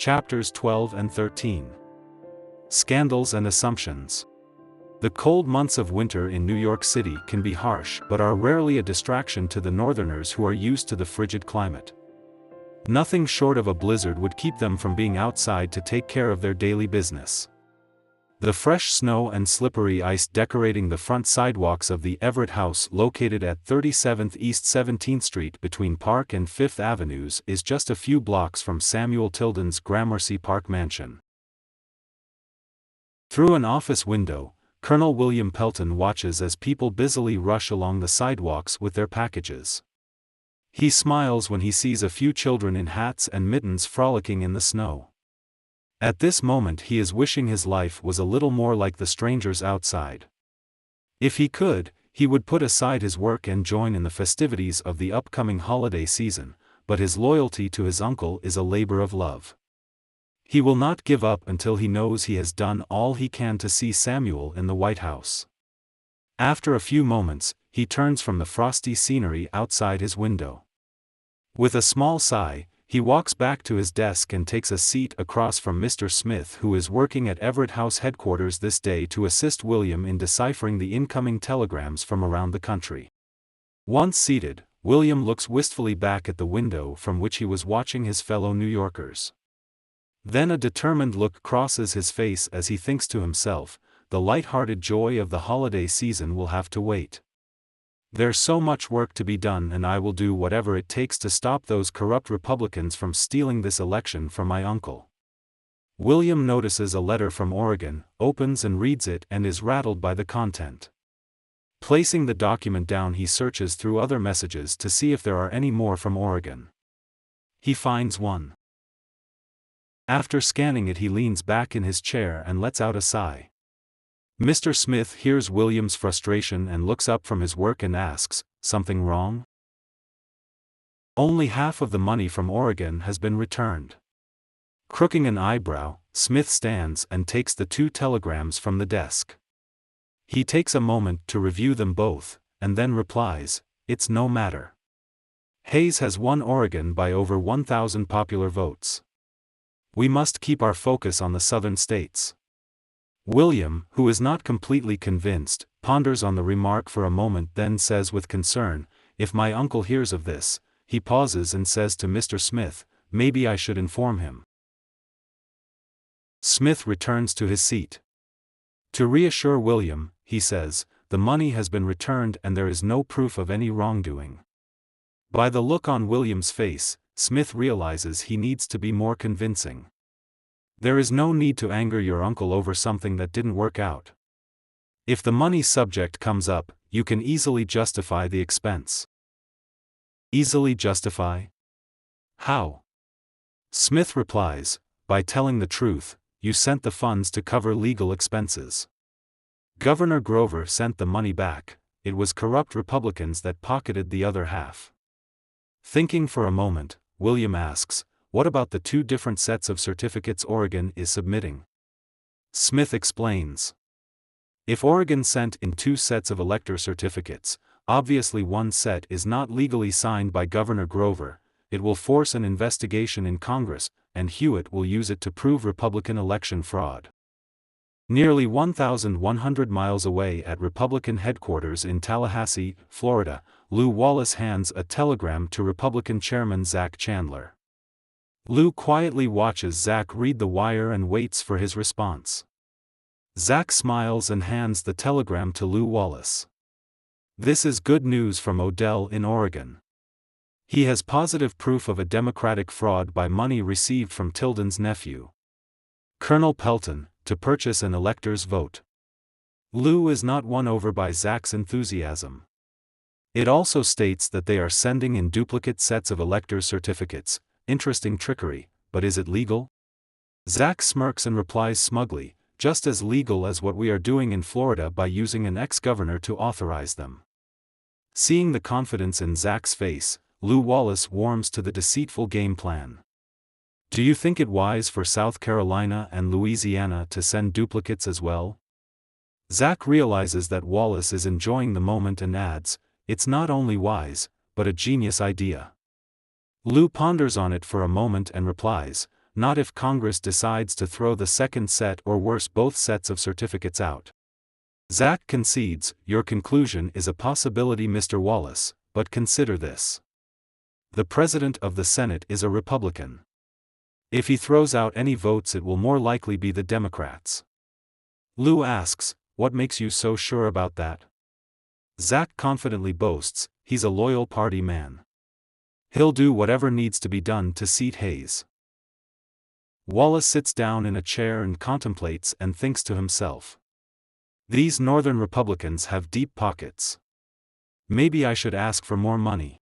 Chapters 12 and 13. Scandals and Assumptions. The cold months of winter in New York City can be harsh but are rarely a distraction to the northerners who are used to the frigid climate. Nothing short of a blizzard would keep them from being outside to take care of their daily business. The fresh snow and slippery ice decorating the front sidewalks of the Everett House located at 37th East 17th Street between Park and Fifth Avenues is just a few blocks from Samuel Tilden's Gramercy Park mansion. Through an office window, Colonel William Pelton watches as people busily rush along the sidewalks with their packages. He smiles when he sees a few children in hats and mittens frolicking in the snow. At this moment he is wishing his life was a little more like the strangers outside. If he could, he would put aside his work and join in the festivities of the upcoming holiday season, but his loyalty to his uncle is a labor of love. He will not give up until he knows he has done all he can to see Samuel in the White House. After a few moments, he turns from the frosty scenery outside his window. With a small sigh, he walks back to his desk and takes a seat across from Mr. Smith, who is working at Everett House headquarters this day to assist William in deciphering the incoming telegrams from around the country. Once seated, William looks wistfully back at the window from which he was watching his fellow New Yorkers. Then a determined look crosses his face as he thinks to himself, the light-hearted joy of the holiday season will have to wait. There's so much work to be done, and I will do whatever it takes to stop those corrupt Republicans from stealing this election from my uncle. William notices a letter from Oregon, opens and reads it and is rattled by the content. Placing the document down, he searches through other messages to see if there are any more from Oregon. He finds one. After scanning it, he leans back in his chair and lets out a sigh. Mr. Smith hears William's frustration and looks up from his work and asks, "Something wrong?" Only half of the money from Oregon has been returned. Crooking an eyebrow, Smith stands and takes the two telegrams from the desk. He takes a moment to review them both, and then replies, "It's no matter. Hayes has won Oregon by over 1,000 popular votes. We must keep our focus on the southern states." William, who is not completely convinced, ponders on the remark for a moment, then says with concern, "If my uncle hears of this," he pauses and says to Mr. Smith, "Maybe I should inform him." Smith returns to his seat. To reassure William, he says, "The money has been returned and there is no proof of any wrongdoing." By the look on William's face, Smith realizes he needs to be more convincing. There is no need to anger your uncle over something that didn't work out. If the money subject comes up, you can easily justify the expense. Easily justify? How? Smith replies, "By telling the truth, you sent the funds to cover legal expenses. Governor Grover sent the money back, it was corrupt Republicans that pocketed the other half." Thinking for a moment, William asks, "What about the two different sets of certificates Oregon is submitting?" Smith explains. If Oregon sent in two sets of elector certificates, obviously one set is not legally signed by Governor Grover, it will force an investigation in Congress, and Hewitt will use it to prove Republican election fraud. Nearly 1,100 miles away at Republican headquarters in Tallahassee, Florida, Lew Wallace hands a telegram to Republican Chairman Zach Chandler. Lew quietly watches Zach read the wire and waits for his response. Zach smiles and hands the telegram to Lew Wallace. This is good news from Odell in Oregon. He has positive proof of a Democratic fraud by money received from Tilden's nephew, Colonel Pelton, to purchase an elector's vote. Lew is not won over by Zach's enthusiasm. It also states that they are sending in duplicate sets of electors' certificates. Interesting trickery, but is it legal? Zach smirks and replies smugly, "Just as legal as what we are doing in Florida by using an ex-governor to authorize them." Seeing the confidence in Zach's face, Lew Wallace warms to the deceitful game plan. "Do you think it wise for South Carolina and Louisiana to send duplicates as well?" Zach realizes that Wallace is enjoying the moment and adds, "It's not only wise, but a genius idea." Lew ponders on it for a moment and replies, not if Congress decides to throw the second set or worse both sets of certificates out. Zach concedes, your conclusion is a possibility, Mr. Wallace, but consider this. The President of the Senate is a Republican. If he throws out any votes, it will more likely be the Democrats. Lou asks, what makes you so sure about that? Zach confidently boasts, he's a loyal party man. He'll do whatever needs to be done to seat Hayes. Wallace sits down in a chair and contemplates and thinks to himself. These Northern Republicans have deep pockets. Maybe I should ask for more money.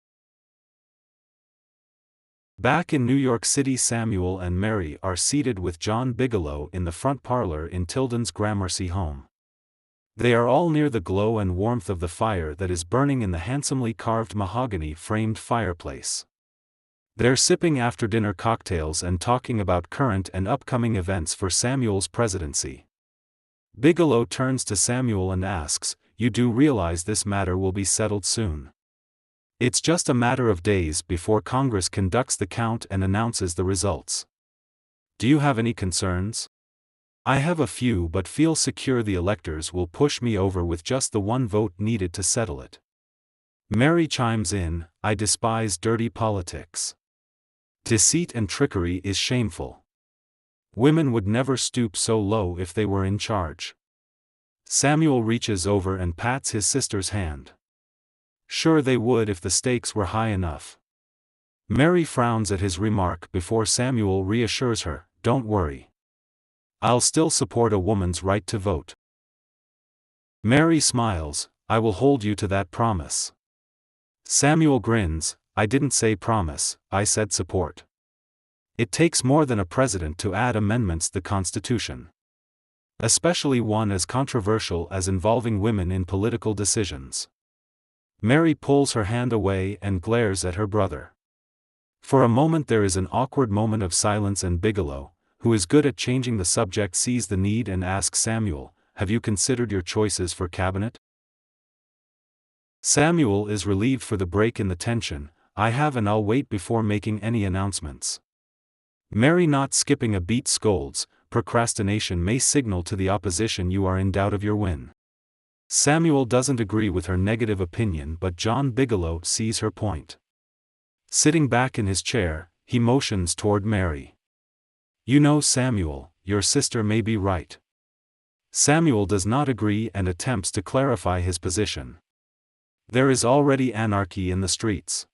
Back in New York City, Samuel and Mary are seated with John Bigelow in the front parlor in Tilden's Gramercy home. They are all near the glow and warmth of the fire that is burning in the handsomely carved mahogany-framed fireplace. They're sipping after-dinner cocktails and talking about current and upcoming events for Samuel's presidency. Bigelow turns to Samuel and asks, you do realize this matter will be settled soon? It's just a matter of days before Congress conducts the count and announces the results. Do you have any concerns? I have a few, but feel secure the electors will push me over with just the one vote needed to settle it. Mary chimes in, I despise dirty politics. Deceit and trickery is shameful. Women would never stoop so low if they were in charge. Samuel reaches over and pats his sister's hand. Sure they would if the stakes were high enough. Mary frowns at his remark before Samuel reassures her, don't worry. I'll still support a woman's right to vote. Mary smiles, I will hold you to that promise. Samuel grins, I didn't say promise, I said support. It takes more than a president to add amendments to the Constitution. Especially one as controversial as involving women in political decisions. Mary pulls her hand away and glares at her brother. For a moment there is an awkward moment of silence, and Bigelow, who is good at changing the subject, sees the need and asks Samuel, have you considered your choices for cabinet? Samuel is relieved for the break in the tension, I have, and I'll wait before making any announcements. Mary, not skipping a beat, scolds, procrastination may signal to the opposition you are in doubt of your win. Samuel doesn't agree with her negative opinion, but John Bigelow sees her point. Sitting back in his chair, he motions toward Mary. You know, Samuel, your sister may be right. Samuel does not agree and attempts to clarify his position. There is already anarchy in the streets.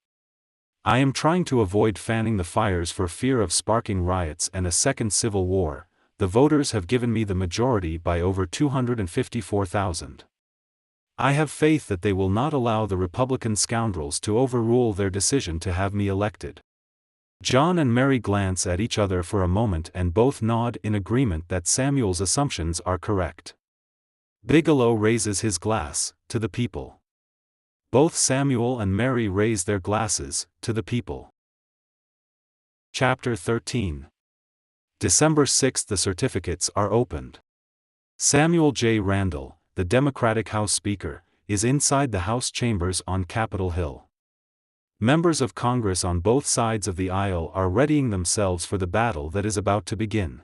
I am trying to avoid fanning the fires for fear of sparking riots and a second civil war. The voters have given me the majority by over 254,000. I have faith that they will not allow the Republican scoundrels to overrule their decision to have me elected. John and Mary glance at each other for a moment and both nod in agreement that Samuel's assumptions are correct. Bigelow raises his glass, to the people. Both Samuel and Mary raise their glasses, to the people. Chapter 13. December 6. The certificates are opened. Samuel J. Randall, the Democratic House Speaker, is inside the House chambers on Capitol Hill. Members of Congress on both sides of the aisle are readying themselves for the battle that is about to begin.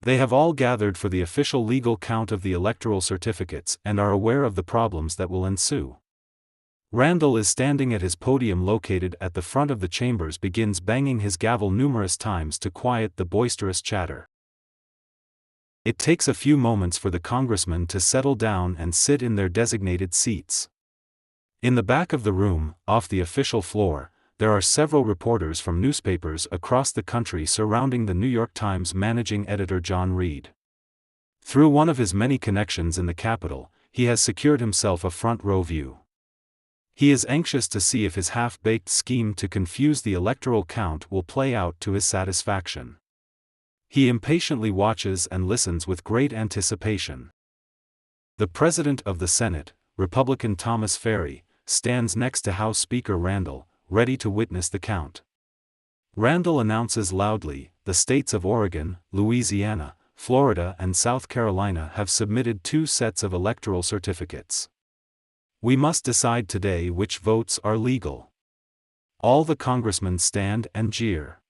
They have all gathered for the official legal count of the electoral certificates and are aware of the problems that will ensue. Randall is standing at his podium located at the front of the chambers, begins banging his gavel numerous times to quiet the boisterous chatter. It takes a few moments for the congressmen to settle down and sit in their designated seats. In the back of the room, off the official floor, there are several reporters from newspapers across the country surrounding the New York Times managing editor John Reed. Through one of his many connections in the Capitol, he has secured himself a front row view. He is anxious to see if his half-baked scheme to confuse the electoral count will play out to his satisfaction. He impatiently watches and listens with great anticipation. The President of the Senate, Republican Thomas Ferry, stands next to House Speaker Randall, ready to witness the count. Randall announces loudly, the states of Oregon, Louisiana, Florida and South Carolina have submitted 2 sets of electoral certificates. We must decide today which votes are legal. All the congressmen stand and jeer.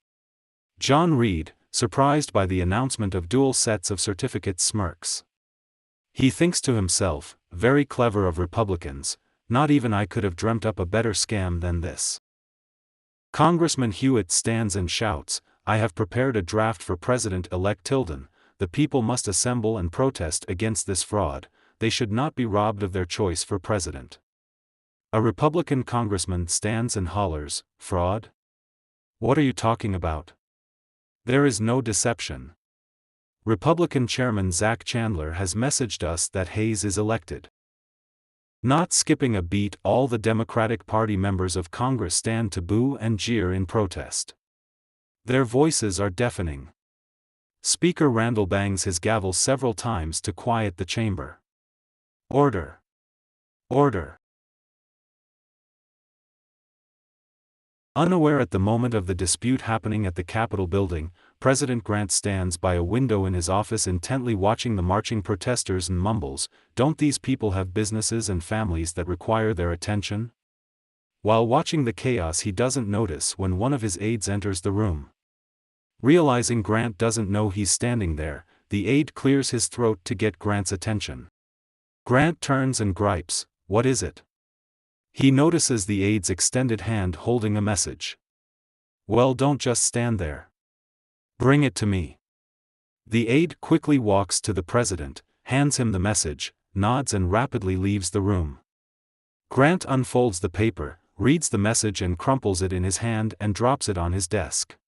John Reed, surprised by the announcement of dual sets of certificates smirks. He thinks to himself, very clever of Republicans, not even I could have dreamt up a better scam than this. Congressman Hewitt stands and shouts, I have prepared a draft for President-elect Tilden. The people must assemble and protest against this fraud. They should not be robbed of their choice for president. A Republican congressman stands and hollers, fraud? What are you talking about? There is no deception. Republican Chairman Zach Chandler has messaged us that Hayes is elected. Not skipping a beat, all the Democratic Party members of Congress stand to boo and jeer in protest. Their voices are deafening. Speaker Randall bangs his gavel several times to quiet the chamber. Order! Order! Unaware at the moment of the dispute happening at the Capitol building, President Grant stands by a window in his office intently watching the marching protesters and mumbles, "Don't these people have businesses and families that require their attention?" While watching the chaos, he doesn't notice when one of his aides enters the room. Realizing Grant doesn't know he's standing there, the aide clears his throat to get Grant's attention. Grant turns and gripes, "What is it?" He notices the aide's extended hand holding a message. "Well, don't just stand there. Bring it to me." The aide quickly walks to the president, hands him the message, nods and rapidly leaves the room. Grant unfolds the paper, reads the message and crumples it in his hand and drops it on his desk.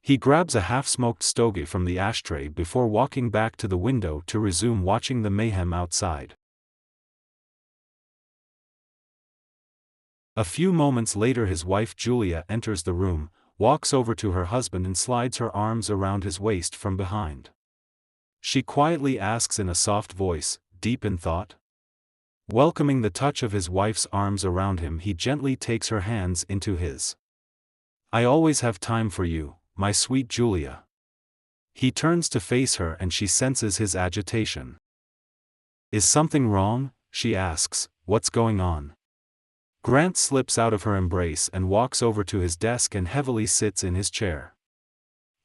He grabs a half-smoked stogie from the ashtray before walking back to the window to resume watching the mayhem outside. A few moments later, his wife Julia enters the room, walks over to her husband and slides her arms around his waist from behind. She quietly asks in a soft voice, deep in thought. Welcoming the touch of his wife's arms around him, he gently takes her hands into his. "I always have time for you, my sweet Julia." He turns to face her and she senses his agitation. "Is something wrong?" she asks. "What's going on?" Grant slips out of her embrace and walks over to his desk and heavily sits in his chair.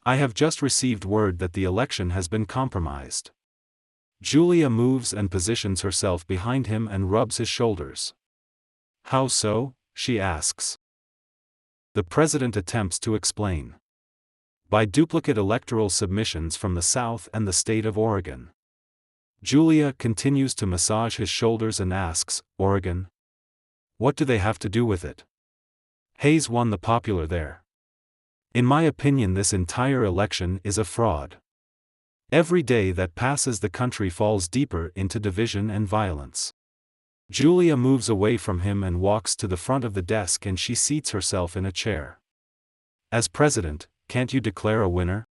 "I have just received word that the election has been compromised." Julia moves and positions herself behind him and rubs his shoulders. "How so?" she asks. The president attempts to explain. "By duplicate electoral submissions from the South and the state of Oregon." Julia continues to massage his shoulders and asks, "Oregon? What do they have to do with it? Hayes won the popular there. In my opinion, this entire election is a fraud. Every day that passes, the country falls deeper into division and violence." Julia moves away from him and walks to the front of the desk and she seats herself in a chair. "As president, can't you declare a winner?"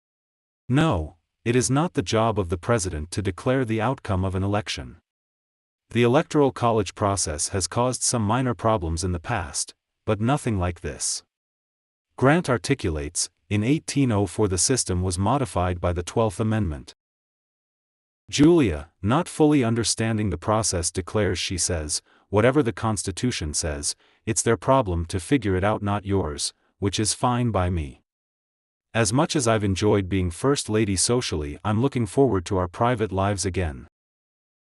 "No, it is not the job of the president to declare the outcome of an election. The Electoral College process has caused some minor problems in the past, but nothing like this." Grant articulates, "In 1804 the system was modified by the 12th Amendment." Julia, not fully understanding the process, declares, she says, "Whatever the Constitution says, it's their problem to figure it out, not yours, which is fine by me. As much as I've enjoyed being First Lady socially, I'm looking forward to our private lives again."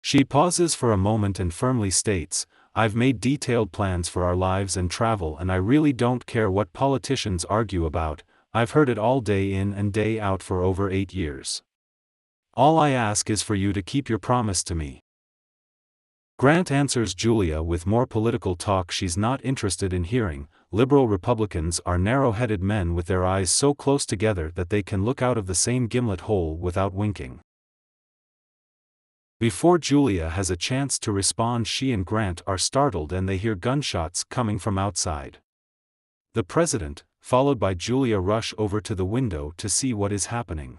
She pauses for a moment and firmly states, "I've made detailed plans for our lives and travel, and I really don't care what politicians argue about. I've heard it all day in and day out for over 8 years. All I ask is for you to keep your promise to me." Grant answers Julia with more political talk she's not interested in hearing. Liberal Republicans are narrow-headed men with their eyes so close together that they can look out of the same gimlet hole without winking. Before Julia has a chance to respond, she and Grant are startled and they hear gunshots coming from outside. The president, followed by Julia, rush over to the window to see what is happening.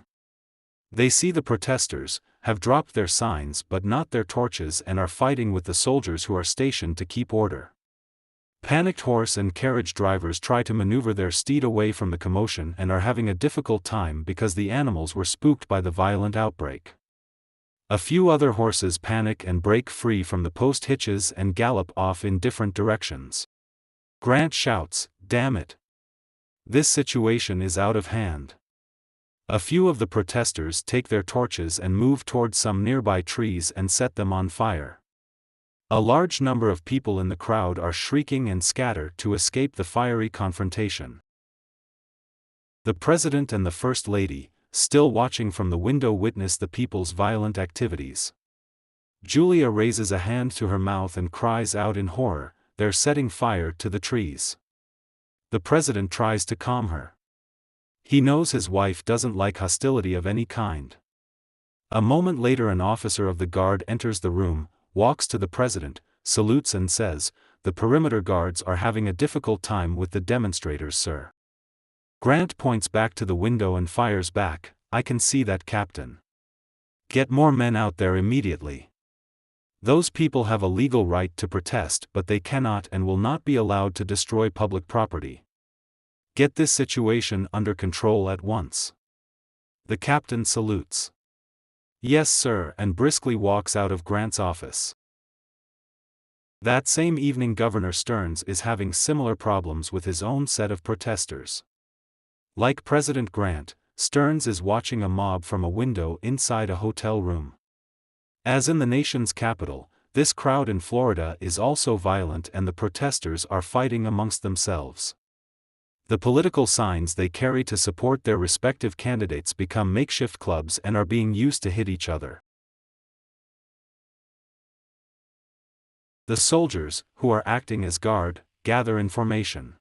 They see the protesters have dropped their signs but not their torches and are fighting with the soldiers who are stationed to keep order. Panicked horse and carriage drivers try to maneuver their steed away from the commotion and are having a difficult time because the animals were spooked by the violent outbreak. A few other horses panic and break free from the post hitches and gallop off in different directions. Grant shouts, "Damn it! This situation is out of hand. A few of the protesters take their torches and move towards some nearby trees and set them on fire. A large number of people in the crowd are shrieking and scatter to escape the fiery confrontation. The President and the First Lady, still watching from the window, witness the people's violent activities. Julia raises a hand to her mouth and cries out in horror, "They're setting fire to the trees." The President tries to calm her. He knows his wife doesn't like hostility of any kind. A moment later, an officer of the guard enters the room, walks to the President, salutes and says, "The perimeter guards are having a difficult time with the demonstrators, sir." Grant points back to the window and fires back, "I can see that, Captain. Get more men out there immediately. Those people have a legal right to protest, but they cannot and will not be allowed to destroy public property. Get this situation under control at once." The captain salutes. "Yes, sir," and briskly walks out of Grant's office. That same evening, Governor Stearns is having similar problems with his own set of protesters. Like President Grant, Stearns is watching a mob from a window inside a hotel room. As in the nation's capital, this crowd in Florida is also violent, and the protesters are fighting amongst themselves. The political signs they carry to support their respective candidates become makeshift clubs and are being used to hit each other. The soldiers, who are acting as guard, gather in formation.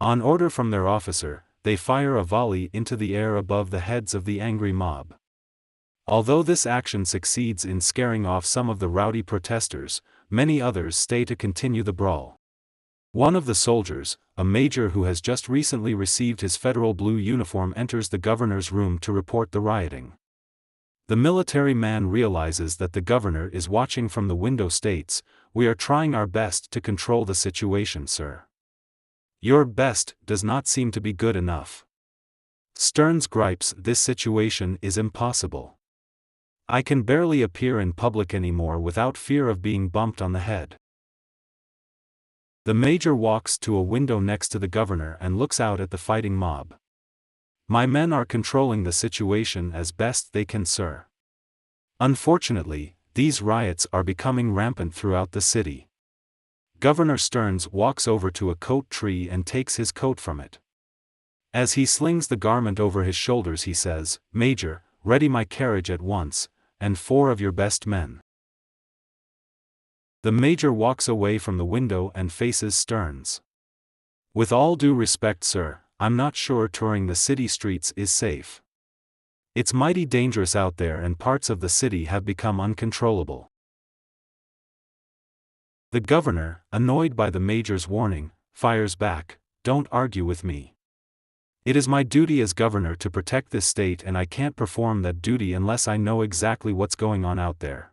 On order from their officer, they fire a volley into the air above the heads of the angry mob. Although this action succeeds in scaring off some of the rowdy protesters, many others stay to continue the brawl. One of the soldiers, a major who has just recently received his federal blue uniform, enters the governor's room to report the rioting. The military man realizes that the governor is watching from the window, states, "We are trying our best to control the situation, sir. Your best does not seem to be good enough." Stearns gripes, "This situation is impossible. I can barely appear in public anymore without fear of being bumped on the head." The major walks to a window next to the governor and looks out at the fighting mob. "My men are controlling the situation as best they can, sir. Unfortunately, these riots are becoming rampant throughout the city." Governor Stearns walks over to a coat tree and takes his coat from it. As he slings the garment over his shoulders, he says, "Major, ready my carriage at once, and 4 of your best men." The major walks away from the window and faces Stearns. "With all due respect, sir, I'm not sure touring the city streets is safe. It's mighty dangerous out there, and parts of the city have become uncontrollable." The governor, annoyed by the major's warning, fires back, "Don't argue with me. It is my duty as governor to protect this state, and I can't perform that duty unless I know exactly what's going on out there."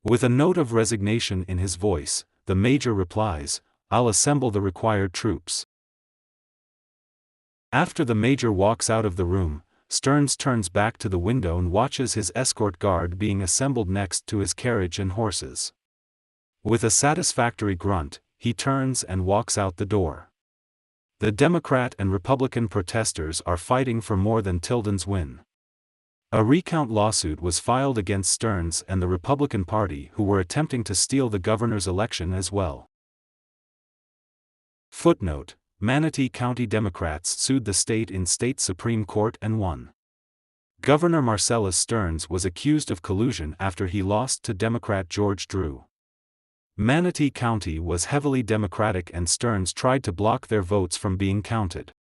With a note of resignation in his voice, the major replies, "I'll assemble the required troops." After the major walks out of the room, Stearns turns back to the window and watches his escort guard being assembled next to his carriage and horses. With a satisfactory grunt, he turns and walks out the door. The Democrat and Republican protesters are fighting for more than Tilden's win. A recount lawsuit was filed against Stearns and the Republican Party, who were attempting to steal the governor's election as well. Footnote: Manatee County Democrats sued the state in state Supreme Court and won. Governor Marcellus Stearns was accused of collusion after he lost to Democrat George Drew. Manatee County was heavily Democratic, and Stearns tried to block their votes from being counted.